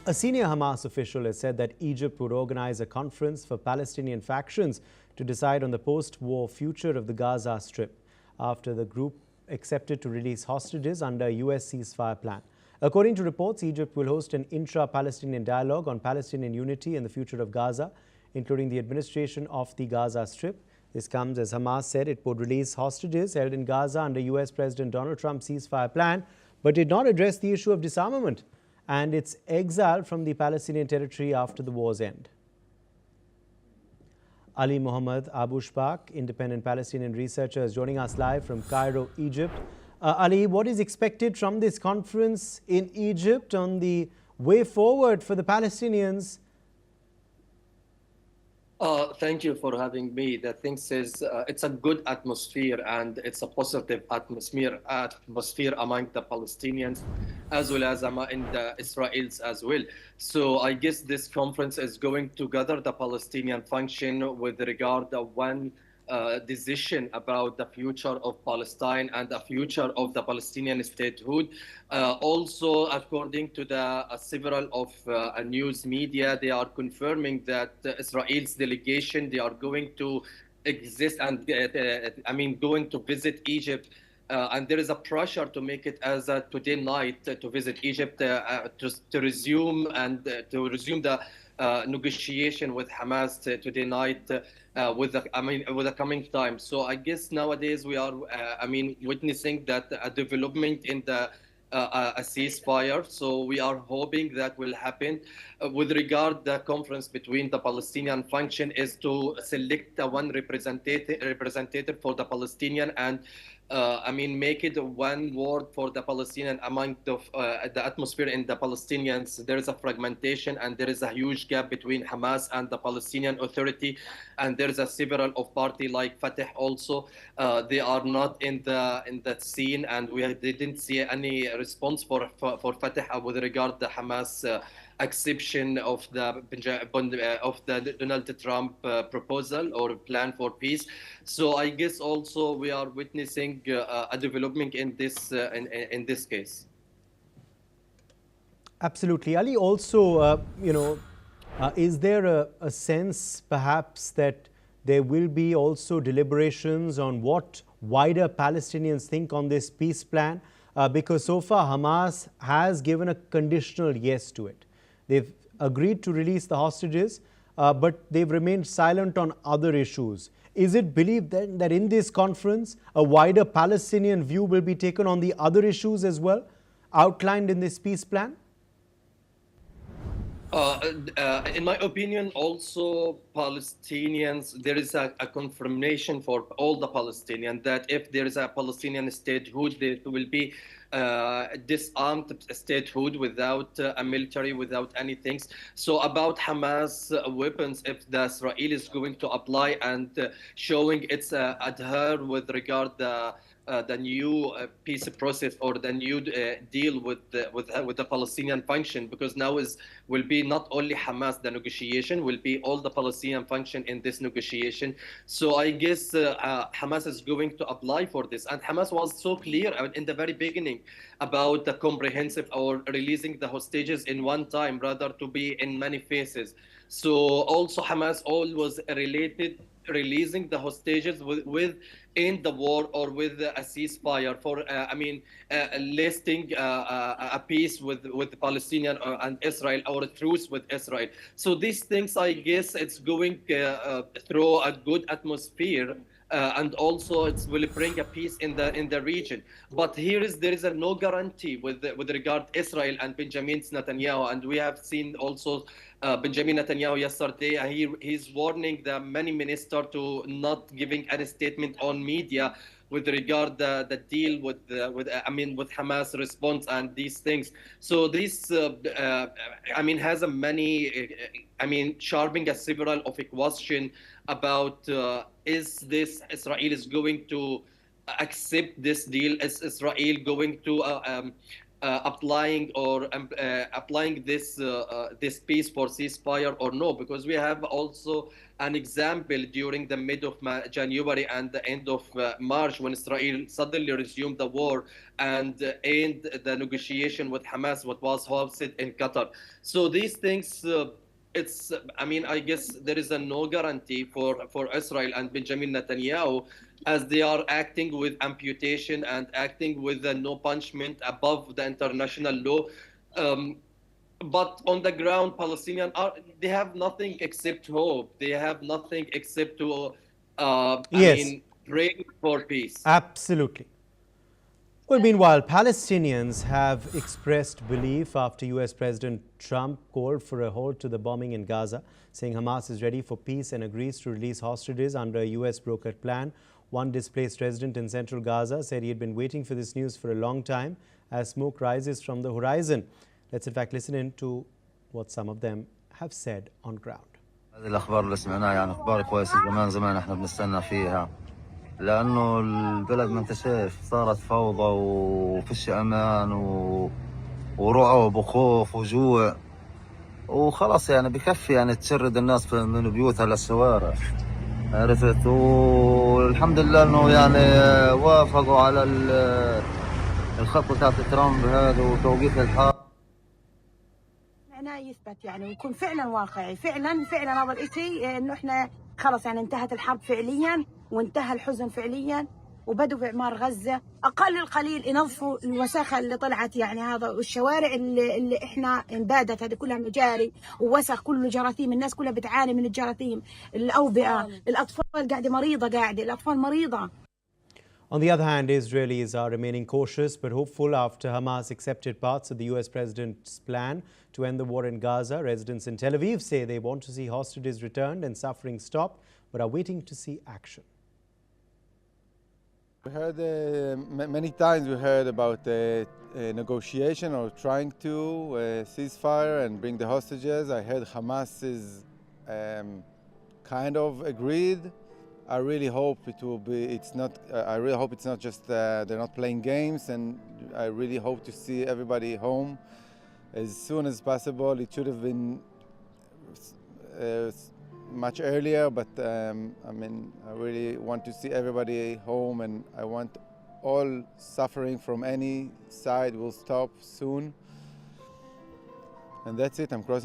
A senior Hamas official has said that Egypt would organize a conference for Palestinian factions to decide on the post-war future of the Gaza Strip after the group accepted to release hostages under a U.S. ceasefire plan. According to reports, Egypt will host an intra-Palestinian dialogue on Palestinian unity and the future of Gaza, including the administration of the Gaza Strip. This comes as Hamas said it would release hostages held in Gaza under U.S. President Donald Trump's ceasefire plan, but did not address the issue of disarmament and its exile from the Palestinian territory after the war's end. Ali Mohammed Abu Shbak, independent Palestinian researcher, is joining us live from Cairo, Egypt. Ali, what is expected from this conference in Egypt on the way forward for the Palestinians? Thank you for having me. The thing is, it's a good atmosphere and it's a positive atmosphere among the Palestinians as well as in the Israelis as well. So I guess this conference is going to gather the Palestinian function with regard to one decision about the future of Palestine and the future of the Palestinian statehood. Also, according to the several of news media, they are confirming that Israel's delegation, they are going to exist and going to visit Egypt. And there is a pressure to make it as a today night to visit Egypt to resume the negotiation with Hamas today night with the coming time. So I guess nowadays we are witnessing that a development in the a ceasefire. So we are hoping that will happen. With regard the conference between the Palestinian function is to select one representative for the Palestinian and make it one word for the Palestinian among the atmosphere in the Palestinians. There is a fragmentation and there is a huge gap between Hamas and the Palestinian Authority. And there is a several of party like Fatah also. They are not in that scene, and we didn't see any response for Fatah with regard to the Hamas exception of the Donald Trump proposal or plan for peace. So I guess also we are witnessing a development in this case. Absolutely. Ali, also, is there a sense perhaps that there will be also deliberations on what wider Palestinians think on this peace plan? Because so far Hamas has given a conditional yes to it. They've agreed to release the hostages, but they've remained silent on other issues. Is it believed then that in this conference, a wider Palestinian view will be taken on the other issues as well, outlined in this peace plan? In my opinion, also Palestinians, there is a confirmation for all the Palestinians that if there is a Palestinian statehood, there will be disarmed statehood without a military, without anything. So about Hamas weapons, if the Israel is going to apply and showing its adhere with regard the new peace process or the new deal with the Palestinian function, because now will be not only Hamas, the negotiation will be all the Palestinian function in this negotiation. So I guess Hamas is going to apply for this, and Hamas was so clear in the very beginning about the comprehensive or releasing the hostages in one time rather to be in many phases. So also Hamas always related releasing the hostages with in the war or with a ceasefire for listing a peace with the Palestinian and Israel or a truce with Israel. So these things, I guess, it's going through a good atmosphere. And also it will bring a peace in the region. But there is no guarantee with regard Israel and Benjamin Netanyahu, and we have seen also Benjamin Netanyahu yesterday. He's warning the many ministers to not giving any statement on media with regard the deal with Hamas response and these things. So this has a many sharpening a several of a question about is this Israel is going to accept this deal? Is Israel going to applying this peace for ceasefire or no, because we have also an example during the mid of January and the end of March, when Israel suddenly resumed the war and ended the negotiation with Hamas, what was hosted in Qatar. So these things, I guess there is no guarantee for Israel and Benjamin Netanyahu, as they are acting with amputation and acting with no punishment above the international law. But on the ground, they have nothing except hope. They have nothing except to, Yes, pray for peace. absolutely. Well, meanwhile, Palestinians have expressed belief after U.S. President Trump called for a halt to the bombing in Gaza, saying Hamas is ready for peace and agrees to release hostages under a U.S. brokered plan. One displaced resident in central Gaza said he had been waiting for this news for a long time as smoke rises from the horizon. Let's in fact listen in to what some of them have said on ground. هذه الأخبار اللي سمعناها يعني أخبار كويسة، زمان احنا بنستنى فيها، لأنه البلد ما أنت شايف صارت فوضى وفيش أمان ورعب وخوف وجوع، وخلاص يعني بكفي يعني تشرد الناس من بيوتها للشوارع، عرفت؟ والحمد لله إنه يعني وافقوا على الخط تاع ترامب هذا وتوقيف الحرب. معناه يثبت يعني ويكون فعلا واقعي، فعلا هذا الشيء انه احنا خلص يعني انتهت الحرب فعليا وانتهى الحزن فعليا وبدوا في اعمار غزه، اقل القليل ينظفوا الوساخه اللي طلعت يعني هذا، والشوارع اللي احنا انبادت هذه كلها مجاري ووسخ، كله جراثيم، الناس كلها بتعاني من الجراثيم، الاوبئه، الاطفال قاعده مريضه، الاطفال مريضه. On the other hand, Israelis are remaining cautious but hopeful after Hamas accepted parts of the U.S. president's plan to end the war in Gaza. Residents in Tel Aviv say they want to see hostages returned and suffering stopped, but are waiting to see action. We heard many times about negotiation or trying to ceasefire and bring the hostages. I heard Hamas is kind of agreed. I really hope it will be. It's not. I really hope it's not just they're not playing games, and I really hope to see everybody home as soon as possible. It should have been much earlier, but I really want to see everybody home, and I want all suffering from any side will stop soon. And that's it. I'm crossing.